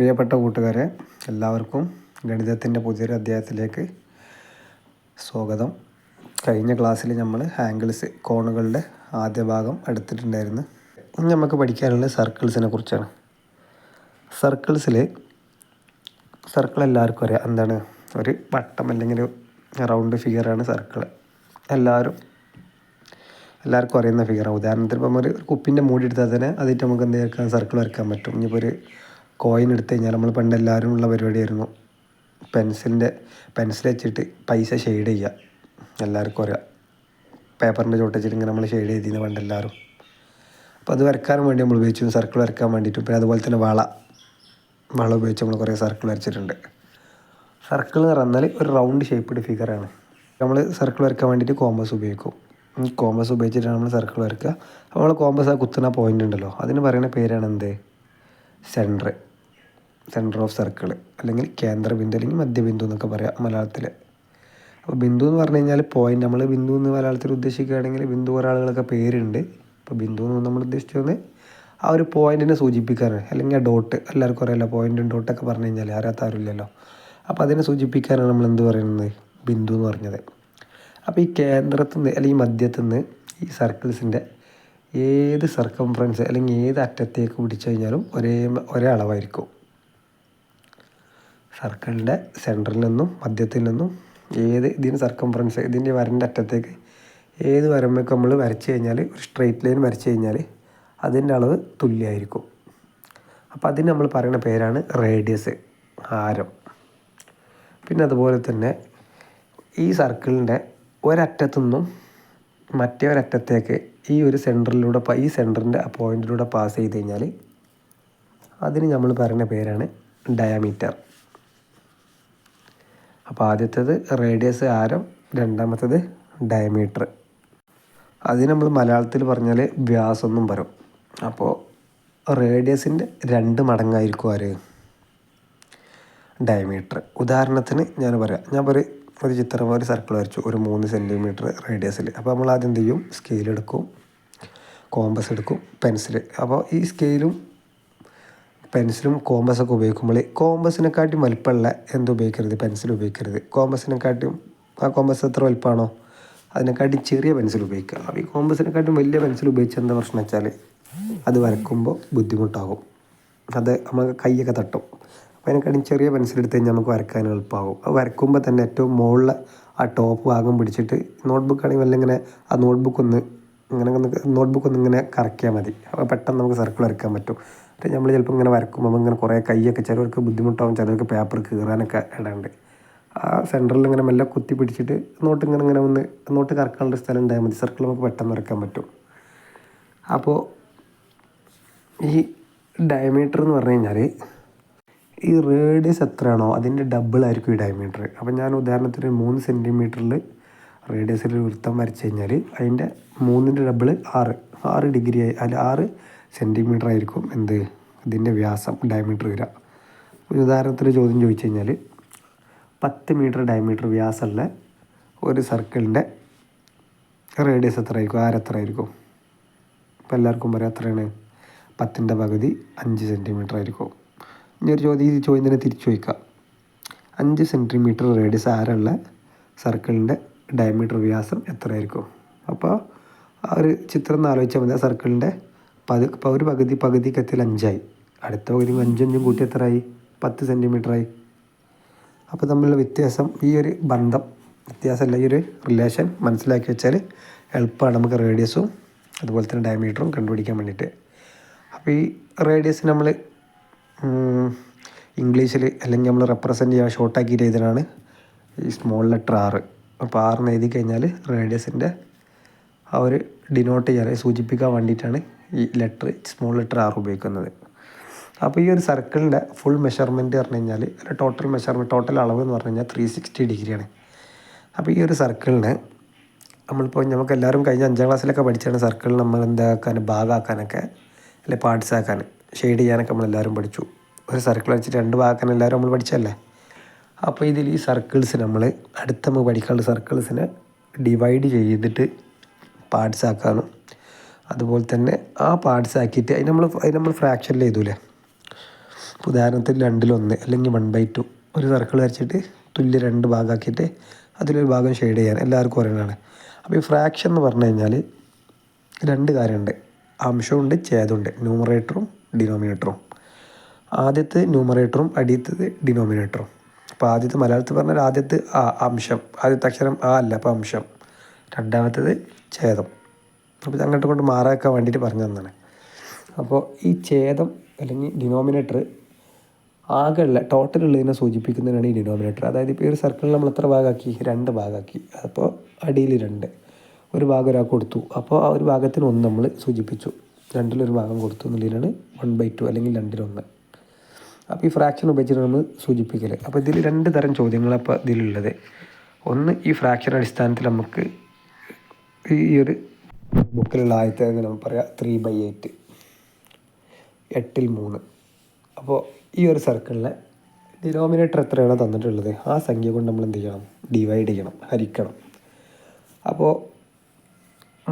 പ്രിയപ്പെട്ട കൂട്ടുകാരെ, എല്ലാവർക്കും ഗണിതത്തിൻ്റെ പുതിയൊരു അധ്യായത്തിലേക്ക് സ്വാഗതം. കഴിഞ്ഞ ക്ലാസ്സിൽ നമ്മൾ ആംഗിൾസ് കോണുകളുടെ ആദ്യ ഭാഗം എടുത്തിട്ടുണ്ടായിരുന്നു. ഇനി നമുക്ക് പഠിക്കാനുള്ളത് സർക്കിൾസിനെ കുറിച്ചാണ്. സർക്കിൾ എല്ലാവർക്കും അറിയാം. എന്താണ്? ഒരു വട്ടം അല്ലെങ്കിൽ ഒരു റൗണ്ട് ഫിഗറാണ് സർക്കിൾ. എല്ലാവർക്കും അറിയുന്ന ഫിഗറാണ്. ഉദാഹരണത്തിന് ഇപ്പം ഒരു കുപ്പിൻ്റെ മൂടി എടുത്താൽ തന്നെ അതിട്ട് നമുക്ക് എന്ത് ചെയ്യാൻ സർക്കിൾ വരയ്ക്കാൻ പറ്റും. ഇനിയിപ്പോൾ ഒരു കോയിൻ എടുത്തു കഴിഞ്ഞാൽ നമ്മൾ പണ്ട് എല്ലാവരും ഉള്ള പരിപാടിയായിരുന്നു പെൻസിൽ വെച്ചിട്ട് പൈസ ഷെയ്ഡ് ചെയ്യുക. എല്ലാവർക്കും അറിയാം. പേപ്പറിൻ്റെ ചോട്ട് വെച്ചിട്ട് ഇങ്ങനെ നമ്മൾ ഷെയ്ഡ് ചെയ്തിരുന്നു പണ്ട് എല്ലാവരും. അപ്പോൾ അത് വരയ്ക്കാനും വേണ്ടി നമ്മൾ ഉപയോഗിച്ചു, സർക്കിൾ വരയ്ക്കാൻ വേണ്ടിയിട്ടും. പിന്നെ അതുപോലെ തന്നെ വള ഉപയോഗിച്ച് നമ്മൾ കുറേ സർക്കിൾ വരച്ചിട്ടുണ്ട്. സർക്കിൾ എന്ന് പറഞ്ഞാൽ ഒരു റൗണ്ട് ഷേപ്പ്ഡ് ഫിഗറാണ്. നമ്മൾ സർക്കിൾ വരയ്ക്കാൻ വേണ്ടിയിട്ട് കോമ്പസ് ഉപയോഗിക്കും. കോമ്പസ് ഉപയോഗിച്ചിട്ടാണ് നമ്മൾ സർക്കിൾ വരയ്ക്കുക. അപ്പോൾ നമ്മൾ കോമ്പസ് ആ കുത്തുന്ന പോയിൻ്റ് ഉണ്ടല്ലോ, അതിന് പറയുന്ന പേരാണ് എന്ത്? സെൻറ്റർ ഓഫ് സർക്കിൾ, അല്ലെങ്കിൽ കേന്ദ്രബിന്ദു, അല്ലെങ്കിൽ മധ്യബിന്ദു എന്നൊക്കെ പറയാം മലയാളത്തിൽ. അപ്പോൾ ബിന്ദു എന്ന് പറഞ്ഞു കഴിഞ്ഞാൽ പോയിൻ്റ്. നമ്മൾ ബിന്ദു എന്ന് മലയാളത്തിൽ ഉദ്ദേശിക്കുകയാണെങ്കിൽ ബിന്ദു കുറേ ആളുകളൊക്കെ പേരുണ്ട്. അപ്പോൾ ബിന്ദു എന്ന് നമ്മൾ ഉദ്ദേശിച്ചത് ആ ഒരു പോയിൻറ്റിനെ സൂചിപ്പിക്കാനാണ്. അല്ലെങ്കിൽ ആ ഡോട്ട്, എല്ലാവർക്കും അറിയാമല്ലോ, പോയിൻറ്റും ഡോട്ടൊക്കെ പറഞ്ഞു കഴിഞ്ഞാൽ അറിയാത്തവരില്ലല്ലോ. അപ്പോൾ അതിനെ സൂചിപ്പിക്കാനാണ് നമ്മൾ എന്ത് പറയുന്നത്? ബിന്ദു എന്ന് പറഞ്ഞത്. അപ്പോൾ ഈ കേന്ദ്രത്തിൽ നിന്ന് അല്ലെങ്കിൽ മധ്യത്തിൽ നിന്ന് ഈ സർക്കിൾസിൻ്റെ ഏത് സർക്കംഫറൻസ് അല്ലെങ്കിൽ ഏത് അറ്റത്തേക്ക് പിടിച്ചു കഴിഞ്ഞാലും ഒരേ അളവായിരിക്കും. സർക്കിളിൻ്റെ സെൻറ്ററിൽ നിന്നും മധ്യത്തിൽ നിന്നും ഇതിന് സർക്കംഫറൻസ്, ഇതിൻ്റെ വരൻ്റെ അറ്റത്തേക്ക് ഏത് വരമ്പൊക്കെ നമ്മൾ വരച്ച് കഴിഞ്ഞാൽ, ഒരു സ്ട്രെയിറ്റ് ലൈൻ വരച്ച് കഴിഞ്ഞാൽ അതിൻ്റെ അളവ് തുല്യമായിരിക്കും. അപ്പോൾ അതിന് നമ്മൾ പറയുന്ന പേരാണ് റേഡിയസ്, ആരം. പിന്നെ അതുപോലെ തന്നെ ഈ സർക്കിളിൻ്റെ ഒരറ്റത്തു നിന്നും മറ്റേ ഒരറ്റത്തേക്ക് ഈ ഒരു സെൻറ്ററിലൂടെ ഈ സെൻറ്ററിൻ്റെ ആ പോയിൻറ്റിലൂടെ പാസ് ചെയ്ത് കഴിഞ്ഞാൽ അതിന് നമ്മൾ പറയുന്ന പേരാണ് ഡയമീറ്റർ. അപ്പോൾ ആദ്യത്തേത് റേഡിയസ്, ആരം. രണ്ടാമത്തേത് ഡയമീറ്റർ. അതിന് നമ്മൾ മലയാളത്തിൽ പറഞ്ഞാൽ വ്യാസം എന്നും പറയും. അപ്പോൾ റേഡിയസിൻ്റെ 2 മടങ്ങായിരിക്കും ഡയമീറ്റർ. ഉദാഹരണത്തിന് ഞാൻ ഒരു ചിത്രം, ഒരു സർക്കിൾ വരച്ചു, ഒരു 3 സെൻറ്റിമീറ്റർ റേഡിയസിൽ. അപ്പോൾ നമ്മൾ ആദ്യം എന്ത് ചെയ്യും? സ്കെയിൽ എടുക്കും, കോമ്പസ് എടുക്കും, പെൻസിൽ. അപ്പോൾ ഈ സ്കെയിലും പെൻസിലും കോമ്പസൊക്കെ ഉപയോഗിക്കുമ്പോൾ കോമ്പസിനെക്കാട്ടി വലിപ്പമുള്ള ഉപയോഗിക്കരുത്? പെൻസിൽ ഉപയോഗിക്കരുത്. ആ കോമ്പസ് എത്ര വലിപ്പമാണോ അതിനെക്കാട്ടി ചെറിയ പെൻസിൽ ഉപയോഗിക്കുക. അപ്പോൾ ഈ കോമ്പസിനെക്കാട്ടും വലിയ പെൻസിൽ ഉപയോഗിച്ച് എന്താ പ്രശ്നം വെച്ചാൽ അത് വരയ്ക്കുമ്പോൾ ബുദ്ധിമുട്ടാകും. അത് നമുക്ക് കൈയൊക്കെ തട്ടും. അപ്പോൾ അതിനെക്കാട്ടും ചെറിയ പെൻസിൽ എടുത്ത് കഴിഞ്ഞാൽ നമുക്ക് വരയ്ക്കാൻ എളുപ്പമാകും. അത് വരയ്ക്കുമ്പോൾ തന്നെ ഏറ്റവും മുകളിൽ ആ ടോപ്പ് ഭാഗം പിടിച്ചിട്ട്, നോട്ട്ബുക്കാണെങ്കിൽ വല്ല ഇങ്ങനെ ആ നോട്ട്ബുക്കൊന്ന് ഇങ്ങനെ കറക്കിയാൽ മതി. അപ്പോൾ പെട്ടെന്ന് നമുക്ക് സർക്കിൾ വരയ്ക്കാൻ പറ്റും. നമ്മൾ ചിലപ്പോൾ ഇങ്ങനെ വരയ്ക്കുമ്പോൾ ഇങ്ങനെ കുറേ കൈയൊക്കെ, ചിലവർക്ക് ബുദ്ധിമുട്ടാവും, ചിലർക്ക് പേപ്പർ കീറാനൊക്കെ ഇടാണ്ട്. ആ സെൻറ്ററിൽ ഇങ്ങനെ മെല്ലെ കുത്തി പിടിച്ചിട്ട് നോട്ട് കറക്കാനുള്ള സ്ഥലം ഉണ്ടായാൽ മതി. സർക്കിൾ നമുക്ക് പെട്ടെന്ന് വരയ്ക്കാൻ പറ്റും. അപ്പോൾ ഈ ഡയമീറ്റർ എന്ന് പറഞ്ഞു കഴിഞ്ഞാൽ ഈ റേഡിയസ് എത്രയാണോ അതിൻ്റെ ഡബിളായിരിക്കും ഈ ഡയമീറ്റർ. അപ്പോൾ ഞാൻ ഉദാഹരണത്തിന് 3 സെൻറ്റിമീറ്ററിൽ റേഡിയസിൽ ഒരു വൃത്തം വരച്ച് കഴിഞ്ഞാൽ അതിൻ്റെ 3ൻ്റെ ഡബിള് 6 ഡിഗ്രി ആയി, അല്ല 6 സെൻറ്റിമീറ്റർ ആയിരിക്കും ഇതിൻ്റെ വ്യാസം, ഡയമീറ്റർ വരിക. ഉദാഹരണത്തിന് ചോദ്യം ചോദിച്ചു കഴിഞ്ഞാൽ 10 മീറ്റർ ഡയമീറ്റർ വ്യാസമുള്ള ഒരു സർക്കിളിൻ്റെ റേഡിയസ് എത്രയായിരിക്കും, എത്ര ആയിരിക്കും? ഇപ്പോൾ എല്ലാവർക്കും പറയാം എത്രയാണ്? 10ൻ്റെ പകുതി 5 സെൻറ്റിമീറ്റർ ആയിരിക്കും. ഇനി ഈ ചോദ്യം തന്നെ തിരിച്ചു ചോദിക്കാം. 5 സെൻറ്റിമീറ്റർ റേഡിയസ് ആരമുള്ള സർക്കിളിൻ്റെ ഡയമീറ്റർ വ്യാസം എത്രയായിരിക്കും? അപ്പോൾ ആ ഒരു ചിത്രം ഒന്ന് ആലോചിച്ചാൽ മതി. ആ സർക്കിളിൻ്റെ ഒരു പകുതിക്കത്തിൽ 5ആയി. അടുത്ത പകുതി 5 കൂട്ടി എത്രയായി? 10 സെൻറ്റിമീറ്ററായി. അപ്പോൾ തമ്മിലുള്ള വ്യത്യാസം, ഈ ഒരു വ്യത്യാസമല്ല, ഈ ഒരു റിലേഷൻ മനസ്സിലാക്കി വെച്ചാൽ എളുപ്പമാണ് നമുക്ക് റേഡിയസും അതുപോലെ തന്നെ ഡയമീറ്ററും കണ്ടുപിടിക്കാൻ വേണ്ടിയിട്ട്. അപ്പോൾ ഈ റേഡിയസ് നമ്മൾ ഇംഗ്ലീഷിൽ അല്ലെങ്കിൽ നമ്മൾ റെപ്രസെൻറ്റ് ചെയ്യാൻ ഷോർട്ടാക്കിയിട്ട് എഴുതുന്നതാണ് ഈ സ്മോൾ ലെറ്റർ R. അപ്പോൾ R എന്ന് എഴുതി കഴിഞ്ഞാൽ റേഡിയസിൻ്റെ ആ ഒരു ഡിനോട്ട് ചെയ്യാൻ, സൂചിപ്പിക്കാൻ വേണ്ടിയിട്ടാണ് ഈ സ്മോൾ ലെറ്റർ R ഉപയോഗിക്കുന്നത്. അപ്പോൾ ഈ ഒരു സർക്കിളിൻ്റെ ഫുൾ മെഷർമെൻറ്റ് പറഞ്ഞു കഴിഞ്ഞാൽ, ടോട്ടൽ അളവ് എന്ന് പറഞ്ഞു കഴിഞ്ഞാൽ 360 ഡിഗ്രിയാണ്. അപ്പോൾ ഈ ഒരു സർക്കിളിന് നമുക്ക് എല്ലാവരും കഴിഞ്ഞ 5ാം ക്ലാസ്സിലൊക്കെ പഠിച്ചാണ് സർക്കിൾ നമ്മൾ ഭാഗമാക്കാനൊക്കെ, അല്ലെങ്കിൽ പാർട്സ് ആക്കാൻ, ഷെയ്ഡ് ചെയ്യാനൊക്കെ നമ്മളെല്ലാവരും പഠിച്ചു. ഒരു സർക്കിൾ വെച്ചിട്ട് 2 ഭാഗമാക്കാൻ എല്ലാവരും നമ്മൾ പഠിച്ചല്ലേ. അപ്പോൾ ഇതിൽ ഈ സർക്കിൾസ് നമുക്ക് പഠിക്കാനുള്ള സർക്കിൾസിനെ ഡിവൈഡ് ചെയ്തിട്ട് പാർട്സ് ആക്കാനും, അതുപോലെ തന്നെ ആ പാർട്സ് ആക്കിയിട്ട് അതിന് നമ്മൾ ഫ്രാക്ഷനിൽ എഴുതൂലേ, ഉദാഹരണത്തിന് 2/1 അല്ലെങ്കിൽ 1/2 ഒരു സർക്കിൾ വരച്ചിട്ട് തുല്യ 2 ഭാഗമാക്കിയിട്ട് അതിലൊരു ഭാഗം ഷെയ്ഡ് ചെയ്യാൻ എല്ലാവർക്കും അറിയുന്നതാണ്. അപ്പോൾ ഈ ഫ്രാക്ഷൻ എന്ന് പറഞ്ഞു കഴിഞ്ഞാൽ 2 കാര്യമുണ്ട്, അംശമുണ്ട് ഛേദമുണ്ട്, ന്യൂമറേറ്ററും ഡിനോമിനേറ്ററും. ആദ്യത്തെ ന്യൂമറേറ്ററും അടിയത്തത് ഡിനോമിനേറ്ററും. അപ്പോൾ ആദ്യത്തെ മലയാളത്തിൽ പറഞ്ഞാൽ ആദ്യത്തെ അംശം, ആദ്യത്തെ അക്ഷരം അല്ല, അപ്പോൾ അംശം. രണ്ടാമത്തേത് ഛേദം. അപ്പോൾ ഇത് അങ്ങോട്ട് കൊണ്ട് മാറാക്കാൻ വേണ്ടിയിട്ട് പറഞ്ഞു തന്നതാണ്. അപ്പോൾ ഈ ഛേദം അല്ലെങ്കിൽ ഡിനോമിനേറ്റർ ആകെയുള്ള ടോട്ടലുള്ളതിനെ സൂചിപ്പിക്കുന്നതിനാണ് ഈ ഡിനോമിനേറ്റർ. അതായത് ഇപ്പോൾ ഈ ഒരു സർക്കിളിൽ നമ്മൾ എത്ര ഭാഗമാക്കി? 2 ഭാഗമാക്കി. അപ്പോൾ അടിയിൽ 2, ഒരു ഭാഗം ഒരാൾക്ക് കൊടുത്തു. അപ്പോൾ ആ ഒരു ഭാഗത്തിന് 1 നമ്മൾ സൂചിപ്പിച്ചു, 2-ൽ-1 ഭാഗം കൊടുത്തു എന്നുള്ളതിനാണ് 1/2 അല്ലെങ്കിൽ 2-ൽ-1. അപ്പോൾ ഈ ഫ്രാക്ഷൻ ഉപയോഗിച്ചിട്ട് നമ്മൾ സൂചിപ്പിക്കൽ. അപ്പോൾ ഇതിൽ 2 തരം ചോദ്യങ്ങളാണ് ഇപ്പോൾ ഇതിലുള്ളത്. ഒന്ന്, ഈ ഫ്രാക്ഷൻ അടിസ്ഥാനത്തിൽ നമുക്ക് ഈ ഒരു ബുക്കിലുള്ള ആദ്യത്തെ നമ്മൾ പറയാം 3/8, 8-3. അപ്പോൾ ഈ ഒരു സർക്കിളിലെ ഡിനോമിനേറ്റർ എത്രയാണോ തന്നിട്ടുള്ളത് ആ സംഖ്യ കൊണ്ട് നമ്മൾ എന്ത് ചെയ്യണം? ഡിവൈഡ് ചെയ്യണം, ഹരിക്കണം. അപ്പോൾ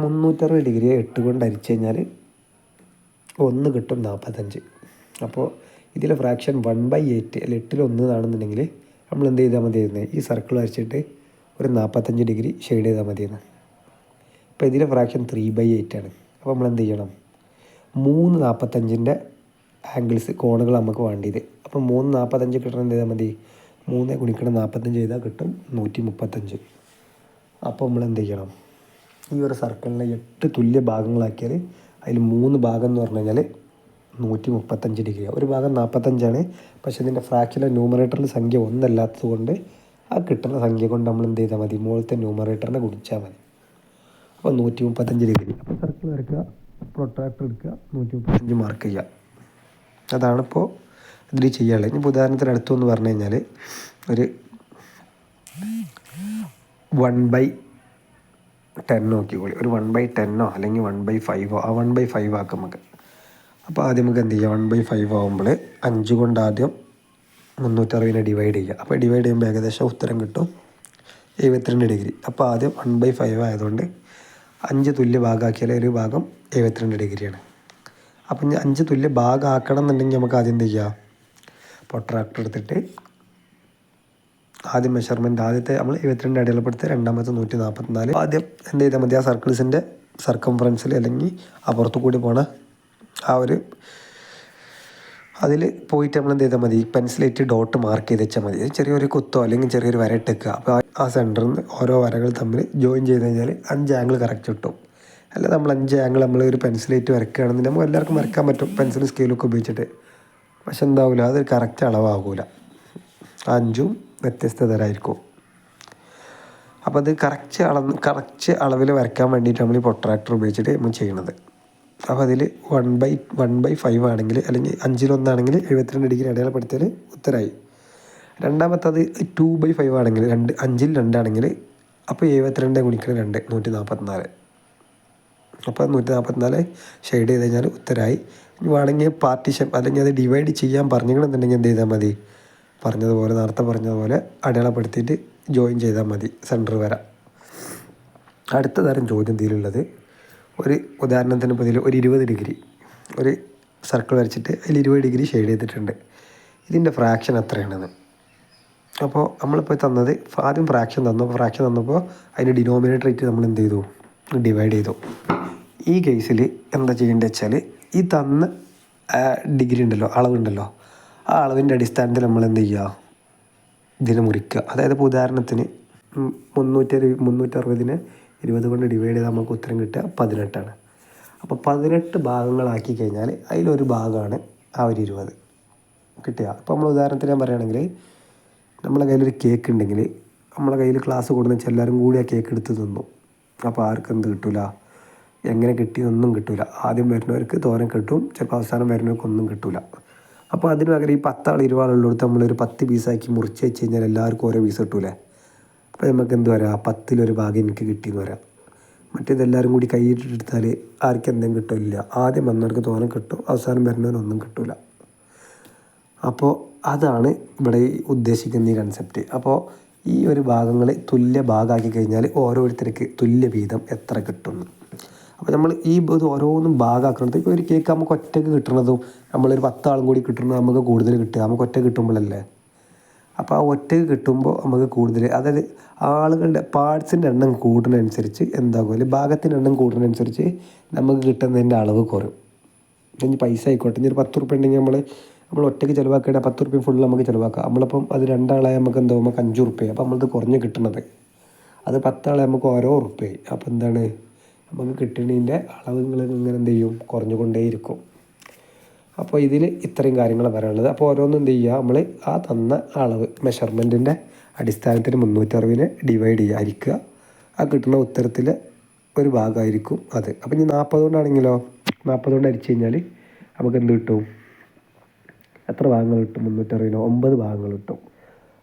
360 ഡിഗ്രിയെ 8 കൊണ്ട് ഹരിച്ചു കഴിഞ്ഞാൽ 1 കിട്ടും, 45. അപ്പോൾ ഇതിലെ ഫ്രാക്ഷൻ 1/8 അല്ല 8-1 ആണെന്നുണ്ടെങ്കിൽ നമ്മൾ എന്ത് ചെയ്താൽ മതിയായിരുന്നു? ഈ സർക്കിൾ വരച്ചിട്ട് ഒരു 45 ഡിഗ്രി ഷെയ്ഡ് ചെയ്താൽ മതിയായിരുന്നു. അപ്പോൾ ഇതിലെ ഫ്രാക്ഷൻ 3/8 ആണ്. അപ്പോൾ നമ്മൾ എന്ത് ചെയ്യണം? 3 45ൻ്റെ ആംഗിൾസ്, കോണുകൾ നമുക്ക് വേണ്ടിയത്. അപ്പോൾ 3 45 കിട്ടണം എന്ത് ചെയ്താൽ മതി? 3 ഗുണിക്കണം 45 ചെയ്താൽ കിട്ടും 135. അപ്പോൾ നമ്മൾ എന്ത് ചെയ്യണം? ഈ ഒരു സർക്കിളിനെ 8 തുല്യ ഭാഗങ്ങളാക്കിയാൽ അതിൽ 3 ഭാഗം എന്ന് പറഞ്ഞു കഴിഞ്ഞാൽ 135 ഡിഗ്രിയാണ്. ഒരു ഭാഗം 45ആണ്. പക്ഷേ ഇതിൻ്റെ ഫ്രാക്ഷനിലെ ന്യൂമറേറ്ററിൽ സംഖ്യ 1 അല്ലാത്തത് കൊണ്ട് ആ കിട്ടുന്ന സംഖ്യ കൊണ്ട് നമ്മൾ എന്ത് ചെയ്താൽ മതി? മുകളിലത്തെ ന്യൂമറേറ്ററിനെ ഗുണിച്ചാൽ മതി. അപ്പോൾ 135 ഡിഗ്രി. അപ്പോൾ സർക്കിൾ വരയ്ക്കുക, പ്രൊട്രാക്ടർ എടുക്കുക, 135 മാർക്ക് ചെയ്യുക. അതാണിപ്പോൾ ഇതിൽ ചെയ്യാനുള്ളത്. ഇനി ഉദാഹരണത്തിന് അടുത്തെന്ന് പറഞ്ഞു കഴിഞ്ഞാൽ ഒരു 1/10 നോക്കിക്കോളി. ഒരു 1/10 അല്ലെങ്കിൽ 1/5 ആ 1/5 ആക്കാം നമുക്ക്. അപ്പോൾ ആദ്യം നമുക്ക് എന്ത് ചെയ്യാം? 1/5 ആകുമ്പോൾ 5 കൊണ്ട് ആദ്യം 360 ഡിവൈഡ് ചെയ്യുക. അപ്പോൾ ഡിവൈഡ് ചെയ്യുമ്പോൾ ഏകദേശം ഉത്തരം കിട്ടും 72 ഡിഗ്രി. അപ്പോൾ ആദ്യം 1/5 ആയതുകൊണ്ട് 5 തുല്യ ഭാഗമാക്കിയാൽ ഒരു ഭാഗം 72 ഡിഗ്രിയാണ്. അപ്പം ഇനി 5 തുല്യ ഭാഗം ആക്കണം എന്നുണ്ടെങ്കിൽ നമുക്ക് ആദ്യം എന്ത് ചെയ്യുക? പ്രൊട്രാക്ടർ എടുത്തിട്ട് ആദ്യം മെഷർമെൻറ്റ്, ആദ്യത്തെ നമ്മൾ 72 അടയാളപ്പെടുത്തുക, രണ്ടാമത്തെ 144. ആദ്യം എന്ത് ചെയ്താൽ മതി? ആ സർക്കിൾസിൻ്റെ സർക്കംഫറൻസിൽ അല്ലെങ്കിൽ അപ്പുറത്ത് കൂടി പോണ ആ ഒരു അതിൽ പോയിട്ട് നമ്മൾ എന്ത് ചെയ്താൽ മതി? പെൻസിലേറ്റ് ഡോട്ട് മാർക്ക് ചെയ്ത് വെച്ചാൽ മതി. ചെറിയൊരു കുത്തോ അല്ലെങ്കിൽ ചെറിയൊരു വര ഇട്ടേക്കുക. അപ്പോൾ ആ സെൻറ്ററിൽ നിന്ന് ഓരോ വരകൾ തമ്മിൽ ജോയിൻ ചെയ്ത് കഴിഞ്ഞാൽ 5 ആംഗിൾ കറക്റ്റ് കിട്ടും. അല്ല നമ്മൾ 5 ആംഗിൾ നമ്മൾ ഒരു പെൻസിലേറ്റ് വരയ്ക്കുകയാണെന്ന് നമുക്ക് എല്ലാവർക്കും വരയ്ക്കാൻ പറ്റും പെൻസിലും സ്കെയിലൊക്കെ ഉപയോഗിച്ചിട്ട്. പക്ഷെ എന്താവില്ല, അതൊരു കറക്റ്റ് അളവാകില്ല. 5ഉം വ്യത്യസ്ത തരമായിരിക്കും. അപ്പോൾ അത് കറക്റ്റ് അളവിൽ വരയ്ക്കാൻ വേണ്ടിയിട്ട് നമ്മൾ ഈ പ്രൊട്രാക്ടർ ഉപയോഗിച്ചിട്ട് നമ്മൾ ചെയ്യണത്. അപ്പോൾ അതിൽ 1/5 ആണെങ്കിൽ അല്ലെങ്കിൽ 5-1 ആണെങ്കിൽ 72 ഡിഗ്രി അടയാളപ്പെടുത്തിയാൽ ഉത്തരമായി. രണ്ടാമത്തത് 2/5 ആണെങ്കിൽ 5-2 ആണെങ്കിൽ അപ്പോൾ 72 ഗുണിക്കണം 2 144. അപ്പോൾ 144 ഷെയ്ഡ് ചെയ്ത് കഴിഞ്ഞാൽ ഉത്തരമായി. ഇനി വേണമെങ്കിൽ പാർട്ടീഷൻ അല്ലെങ്കിൽ അത് ഡിവൈഡ് ചെയ്യാൻ പറഞ്ഞിട്ടുണ്ടെങ്കിൽ എന്ത് ചെയ്താൽ മതി? പറഞ്ഞതുപോലെ നേരത്തെ പറഞ്ഞതുപോലെ അടയാളപ്പെടുത്തിയിട്ട് ജോയിൻ ചെയ്താൽ മതി, സെൻറ്റർ വരാം. അടുത്ത തരം ചോദ്യം ഇതിലുള്ളത് ഒരു ഉദാഹരണത്തിന് ഇപ്പോൾ ഇതിൽ ഒരു 20 ഡിഗ്രി ഒരു സർക്കിൾ വരച്ചിട്ട് അതിൽ 20 ഡിഗ്രി ഷെയ്ഡ് ചെയ്തിട്ടുണ്ട്. ഇതിൻ്റെ ഫ്രാക്ഷൻ എത്രയാണെന്ന്. അപ്പോൾ നമ്മളിപ്പോൾ തന്നത് ആദ്യം ഫ്രാക്ഷൻ തന്നപ്പോൾ അതിൻ്റെ ഡിനോമിനേറ്റർ നമ്മൾ എന്ത് ചെയ്തു? ഡിവൈഡ് ചെയ്തു. ഈ കേസിൽ എന്താ ചെയ്യേണ്ടത് വെച്ചാൽ ഈ തന്ന ഡിഗ്രി ഉണ്ടല്ലോ, അളവുണ്ടല്ലോ, ആ അളവിൻ്റെ അടിസ്ഥാനത്തിൽ നമ്മൾ എന്ത് ചെയ്യുക? ഇതിനെ മുറിക്കുക. അതായത് ഇപ്പോൾ ഉദാഹരണത്തിന് 360നെ 20 കൊണ്ട് ഡിവൈഡ് ചെയ്താൽ നമുക്ക് ഉത്തരം കിട്ടുക 18ആണ്. അപ്പോൾ 18 ഭാഗങ്ങളാക്കി കഴിഞ്ഞാൽ അതിലൊരു ഭാഗമാണ് ആ ഒരു 20 കിട്ടുക. അപ്പോൾ നമ്മൾ ഉദാഹരണത്തിന് ഞാൻ പറയുകയാണെങ്കിൽ നമ്മളെ കയ്യിലൊരു കേക്ക് ഉണ്ടെങ്കിൽ നമ്മളെ കയ്യിൽ ക്ലാസ് കൊടുന്ന് വെച്ചാൽ എല്ലാവരും കൂടി ആ കേക്ക് എടുത്ത് തിന്നു. അപ്പോൾ ആർക്കും എന്ത് കിട്ടില്ല? എങ്ങനെ കിട്ടിയൊന്നും കിട്ടില്ല. ആദ്യം വരുന്നവർക്ക് തോനെ കിട്ടും, ചിലപ്പോൾ അവസാനം വരുന്നവർക്ക് ഒന്നും കിട്ടില്ല. അപ്പോൾ അതിന് പകരം ഈ 10 ആൾ 20 ആളുള്ളടുത്ത് നമ്മളൊരു 10 പീസാക്കി മുറിച്ച് വെച്ച് കഴിഞ്ഞാൽ എല്ലാവർക്കും ഓരോ പീസ് കിട്ടൂലേ. അപ്പോൾ നമുക്ക് എന്ത് വരാം? 10-1 ഭാഗം എനിക്ക് കിട്ടിയെന്ന് വരാം. മറ്റേതെല്ലാവരും കൂടി കൈയിട്ടെടുത്താൽ ആർക്കും എന്തെങ്കിലും കിട്ടില്ല. ആദ്യം വന്നവർക്ക് തോനെ കിട്ടും, അവസാനം വരുന്നവരൊന്നും കിട്ടില്ല. അപ്പോൾ അതാണ് ഇവിടെ ഉദ്ദേശിക്കുന്ന ഈ കൺസെപ്റ്റ്. അപ്പോൾ ഈ ഒരു ഭാഗങ്ങൾ തുല്യ ഭാഗമാക്കി കഴിഞ്ഞാൽ ഓരോരുത്തർക്ക് തുല്യ വീതം എത്ര കിട്ടുന്നു. അപ്പോൾ നമ്മൾ ഈ ഇത് ഓരോന്നും ഭാഗമാക്കുന്നത്. ഇപ്പോൾ ഒരു കേക്ക് നമുക്ക് ഒറ്റയ്ക്ക് കിട്ടുന്നതും നമ്മളൊരു 10 ആളും കൂടി കിട്ടുന്നത് നമുക്ക് കൂടുതൽ കിട്ടുക നമുക്ക് ഒറ്റ കിട്ടുമ്പോഴല്ലേ. അപ്പോൾ ആ ഒറ്റയ്ക്ക് കിട്ടുമ്പോൾ നമുക്ക് കൂടുതൽ, അതായത് ആളുകളുടെ പാർട്സിൻ്റെ എണ്ണം കൂടുന്നതനുസരിച്ച് എന്താകും, അല്ലെങ്കിൽ ഭാഗത്തിൻ്റെ എണ്ണം കൂടുന്നതനുസരിച്ച് നമുക്ക് കിട്ടുന്നതിൻ്റെ അളവ് കുറയും. ഇനി പൈസ ആയിക്കോട്ടെ, ഇനി ഒരു 10 ഉറുപ്പ്യ ഉണ്ടെങ്കിൽ നമ്മൾ ഒറ്റയ്ക്ക് ചിലവാക്കുകയാണെങ്കിൽ 10 ഉറുപ്പ്യ ഫുൾ നമുക്ക് ചിലവാക്കാം. നമ്മളിപ്പം അത് 2 ആളായി നമുക്ക് എന്താകും, നമുക്ക് 5 ഉറുപ്പ്യ. അപ്പോൾ നമ്മളത് കുറഞ്ഞ് കിട്ടുന്നത് അത് 10 ആളെ നമുക്ക് ഓരോ ഉറുപ്പ്യായി. അപ്പോൾ എന്താണ്, നമുക്ക് കിട്ടുന്നതിൻ്റെ അളവുകൾ ഇങ്ങനെ എന്ത് ചെയ്യും, കുറഞ്ഞുകൊണ്ടേയിരിക്കും. അപ്പോൾ ഇതിൽ ഇത്രയും കാര്യങ്ങൾ പറയാനുള്ളത്. അപ്പോൾ ഓരോന്നും എന്ത് ചെയ്യുക, നമ്മൾ ആ തന്ന അളവ് മെഷർമെൻറ്റിൻ്റെ അടിസ്ഥാനത്തിൽ 360 ഡിവൈഡ് ചെയ്യുക, ഹരിക്കുക. ആ കിട്ടുന്ന ഉത്തരത്തിൽ ഒരു ഭാഗമായിരിക്കും അത്. അപ്പോൾ ഇനി 40 കൊണ്ടാണെങ്കിലോ, 40 കൊണ്ട് ഹരിച്ച് കഴിഞ്ഞാൽ നമുക്ക് എന്ത് കിട്ടും, എത്ര ഭാഗങ്ങൾ കിട്ടും, 360 9 ഭാഗങ്ങൾ കിട്ടും.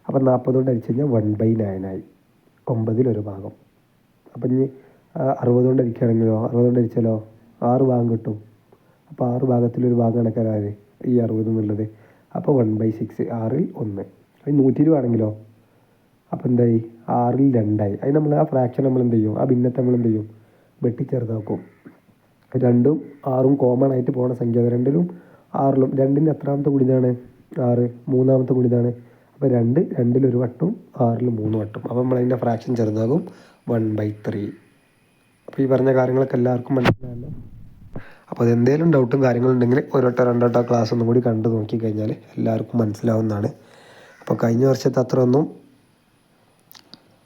അപ്പോൾ 40 കൊണ്ട് ഹരിച്ച് കഴിഞ്ഞാൽ 1/9 ആയി, 9 ഭാഗം. അപ്പം ഇനി 60 കൊണ്ട് ഹരിക്കുകയാണെങ്കിലോ, 60 കൊണ്ട് ഹരിച്ചാലോ 6 ഭാഗം കിട്ടും. അപ്പോൾ 6 ഭാഗത്തിലൊരു ഭാഗം കണക്കാനാണ് ഈ 60 എന്നുള്ളത്. അപ്പോൾ 1/6, 6ൽ 1. അത് 120 ആണെങ്കിലോ, അപ്പോൾ എന്തായി, 6ൽ 2 അത് നമ്മൾ ആ ഫ്രാക്ഷൻ നമ്മൾ എന്ത് ചെയ്യും, ആ ഭിന്നത്തെ നമ്മൾ എന്ത് ചെയ്യും, വെട്ടിച്ചെറുതാക്കും. 2ഉം 6ഉം കോമൺ ആയിട്ട് പോകുന്ന സംഖ്യ, 2ലും 6ലും 2ൻ്റെ എത്രാമത്തെ ഗുണിതാണ്, 6, 3ാമത്തെ ഗുണിതാണ്. അപ്പോൾ 2 2ൽ 1 വട്ടും 6ൽ 3 വട്ടും. അപ്പോൾ നമ്മളതിൻ്റെ ഫ്രാക്ഷൻ ചെറുതാകും, 1/3. അപ്പോൾ ഈ പറഞ്ഞ കാര്യങ്ങളൊക്കെ എല്ലാവർക്കും മനസ്സിലായല്ലോ. അപ്പോൾ അതെന്തെങ്കിലും ഡൗട്ടും കാര്യങ്ങളുണ്ടെങ്കിൽ ഒരോട്ടോ രണ്ടോട്ടോ ക്ലാസ് ഒന്നും കൂടി കണ്ടു നോക്കിക്കഴിഞ്ഞാൽ എല്ലാവർക്കും മനസ്സിലാവുന്നതാണ്. അപ്പോൾ കഴിഞ്ഞ വർഷത്തെ അത്ര ഒന്നും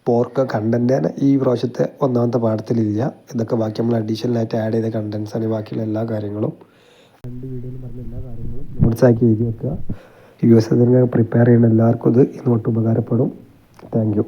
പോർക്ക് കണ്ടൻറ്റ് ഈ പ്രാവശ്യത്തെ ഒന്നാമത്തെ പാഠത്തിലില്ല. ഇതൊക്കെ ബാക്കി നമ്മൾ അഡീഷണലായിട്ട് ആഡ് ചെയ്ത കണ്ടൻസാണ്. ബാക്കിയുള്ള എല്ലാ കാര്യങ്ങളും 2 വീഡിയോയിൽ പറഞ്ഞ എല്ലാ കാര്യങ്ങളും നോട്ട്സാക്കി എഴുതി വെക്കുക. യു എസ് അതിനെ പ്രിപ്പയർ ചെയ്യുന്ന എല്ലാവർക്കും ഇത് ഈ നോട്ട് ഉപകാരപ്പെടും. Thank you.